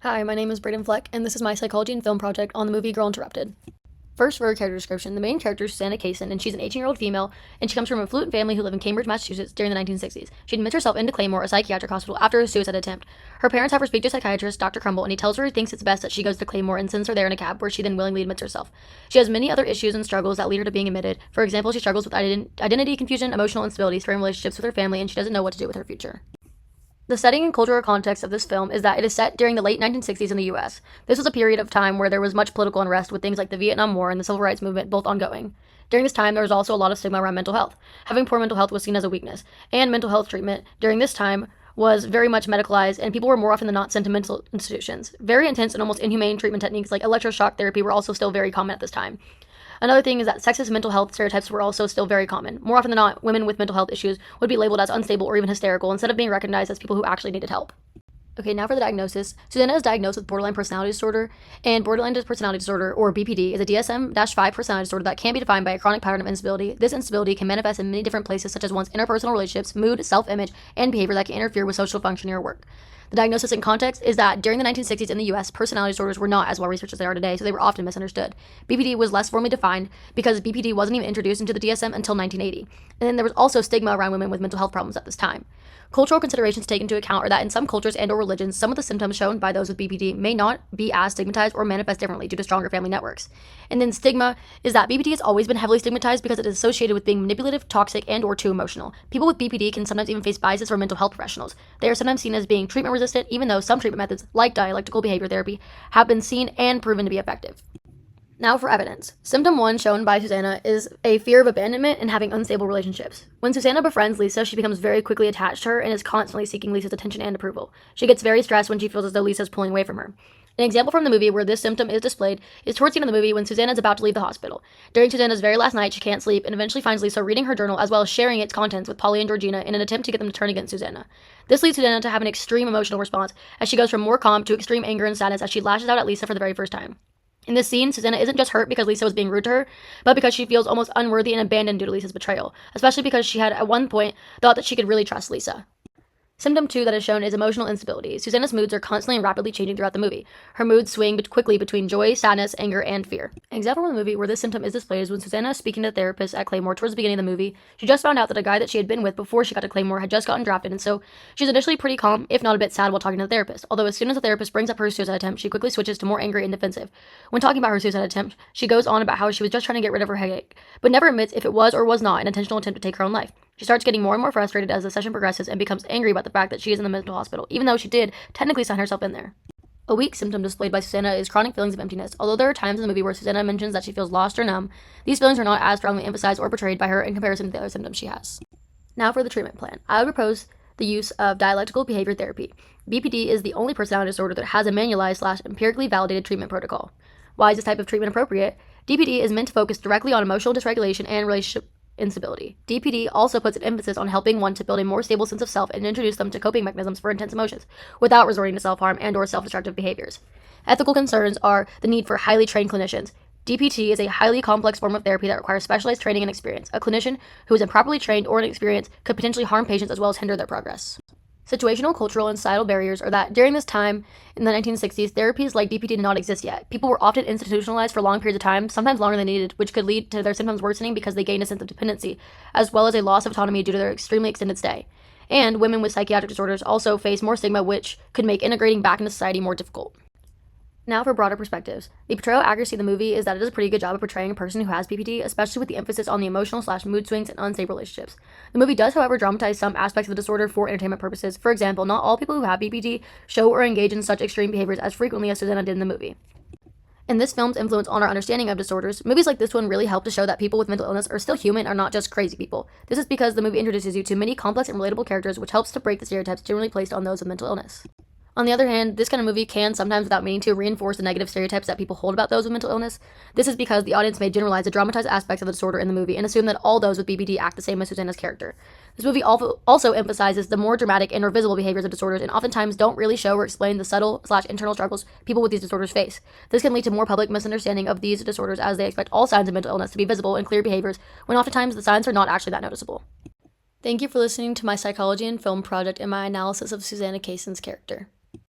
Hi, my name is Braden Fleck, and this is my psychology and film project on the movie Girl Interrupted. First, for her character description, the main character is Susanna Kaysen, and she's an 18-year-old female, and she comes from a affluent family who live in Cambridge, Massachusetts during the 1960s. She admits herself into Claymore, a psychiatric hospital, after a suicide attempt. Her parents have her speak to a psychiatrist, Dr. Crumble, and he tells her he thinks it's best that she goes to Claymore and sends her there in a cab, where she then willingly admits herself. She has many other issues and struggles that lead her to being admitted. For example, she struggles with identity confusion, emotional instability, strained relationships with her family, and she doesn't know what to do with her future. The setting and cultural context of this film is that it is set during the late 1960s in the US. This was a period of time where there was much political unrest with things like the Vietnam War and the Civil Rights Movement both ongoing. During this time, there was also a lot of stigma around mental health. Having poor mental health was seen as a weakness, and mental health treatment during this time was very much medicalized, and people were more often than not sent to mental institutions. Very intense and almost inhumane treatment techniques like electroshock therapy were also still very common at this time. Another thing is that sexist mental health stereotypes were also still very common. More often than not, women with mental health issues would be labeled as unstable or even hysterical instead of being recognized as people who actually needed help. Okay, now for the diagnosis. Susanna is diagnosed with borderline personality disorder, and borderline personality disorder, or BPD, is a DSM-5 personality disorder that can be defined by a chronic pattern of instability. This instability can manifest in many different places, such as one's interpersonal relationships, mood, self-image, and behavior that can interfere with social functioning or work. The diagnosis and context is that during the 1960s in the US, personality disorders were not as well researched as they are today, so they were often misunderstood. BPD was less formally defined because BPD wasn't even introduced into the DSM until 1980. And then there was also stigma around women with mental health problems at this time. Cultural considerations taken into account are that in some cultures and or religions, some of the symptoms shown by those with BPD may not be as stigmatized or manifest differently due to stronger family networks. And then stigma is that BPD has always been heavily stigmatized because it is associated with being manipulative, toxic, and or too emotional. People with BPD can sometimes even face biases from mental health professionals. They are sometimes seen as being treatment resistant, even though some treatment methods, like dialectical behavior therapy, have been seen and proven to be effective. Now for evidence. Symptom 1 shown by Susanna is a fear of abandonment and having unstable relationships. When Susanna befriends Lisa, she becomes very quickly attached to her and is constantly seeking Lisa's attention and approval. She gets very stressed when she feels as though Lisa is pulling away from her. An example from the movie where this symptom is displayed is towards the end of the movie when Susanna is about to leave the hospital. During Susanna's very last night, she can't sleep and eventually finds Lisa reading her journal as well as sharing its contents with Polly and Georgina in an attempt to get them to turn against Susanna. This leads Susanna to have an extreme emotional response as she goes from more calm to extreme anger and sadness as she lashes out at Lisa for the very first time. In this scene, Susanna isn't just hurt because Lisa was being rude to her, but because she feels almost unworthy and abandoned due to Lisa's betrayal, especially because she had at one point thought that she could really trust Lisa. Symptom 2 that is shown is emotional instability. Susanna's moods are constantly and rapidly changing throughout the movie. Her moods swing quickly between joy, sadness, anger, and fear. An example from the movie where this symptom is displayed is when Susanna is speaking to the therapist at Claymore towards the beginning of the movie. She just found out that a guy that she had been with before she got to Claymore had just gotten drafted, and so she's initially pretty calm, if not a bit sad, while talking to the therapist. Although as soon as the therapist brings up her suicide attempt, she quickly switches to more angry and defensive. When talking about her suicide attempt, she goes on about how she was just trying to get rid of her headache, but never admits if it was or was not an intentional attempt to take her own life. She starts getting more and more frustrated as the session progresses and becomes angry about the fact that she is in the mental hospital, even though she did technically sign herself in there. A weak symptom displayed by Susanna is chronic feelings of emptiness. Although there are times in the movie where Susanna mentions that she feels lost or numb, these feelings are not as strongly emphasized or portrayed by her in comparison to the other symptoms she has. Now for the treatment plan. I would propose the use of dialectical behavior therapy. BPD is the only personality disorder that has a manualized/empirically validated treatment protocol. Why is this type of treatment appropriate? DPD is meant to focus directly on emotional dysregulation and relationship instability. DPD also puts an emphasis on helping one to build a more stable sense of self and introduce them to coping mechanisms for intense emotions, without resorting to self-harm and or self-destructive behaviors. Ethical concerns are the need for highly trained clinicians. DPT is a highly complex form of therapy that requires specialized training and experience. A clinician who is improperly trained or inexperienced could potentially harm patients as well as hinder their progress. Situational, cultural, and societal barriers are that during this time in the 1960s, therapies like DPT did not exist yet. People were often institutionalized for long periods of time, sometimes longer than needed, which could lead to their symptoms worsening because they gained a sense of dependency, as well as a loss of autonomy due to their extremely extended stay. And women with psychiatric disorders also face more stigma, which could make integrating back into society more difficult. Now for broader perspectives. The portrayal accuracy of the movie is that it does a pretty good job of portraying a person who has BPD, especially with the emphasis on the emotional/mood swings and unstable relationships. The movie does, however, dramatize some aspects of the disorder for entertainment purposes. For example, not all people who have BPD show or engage in such extreme behaviors as frequently as Susanna did in the movie. In this film's influence on our understanding of disorders, movies like this one really help to show that people with mental illness are still human and are not just crazy people. This is because the movie introduces you to many complex and relatable characters, which helps to break the stereotypes generally placed on those with mental illness. On the other hand, this kind of movie can, sometimes without meaning to, reinforce the negative stereotypes that people hold about those with mental illness. This is because the audience may generalize the dramatized aspects of the disorder in the movie and assume that all those with BPD act the same as Susanna's character. This movie also emphasizes the more dramatic and or visible behaviors of disorders and oftentimes don't really show or explain the subtle/internal struggles people with these disorders face. This can lead to more public misunderstanding of these disorders as they expect all signs of mental illness to be visible and clear behaviors when oftentimes the signs are not actually that noticeable. Thank you for listening to my psychology and film project and my analysis of Susanna Kaysen's character.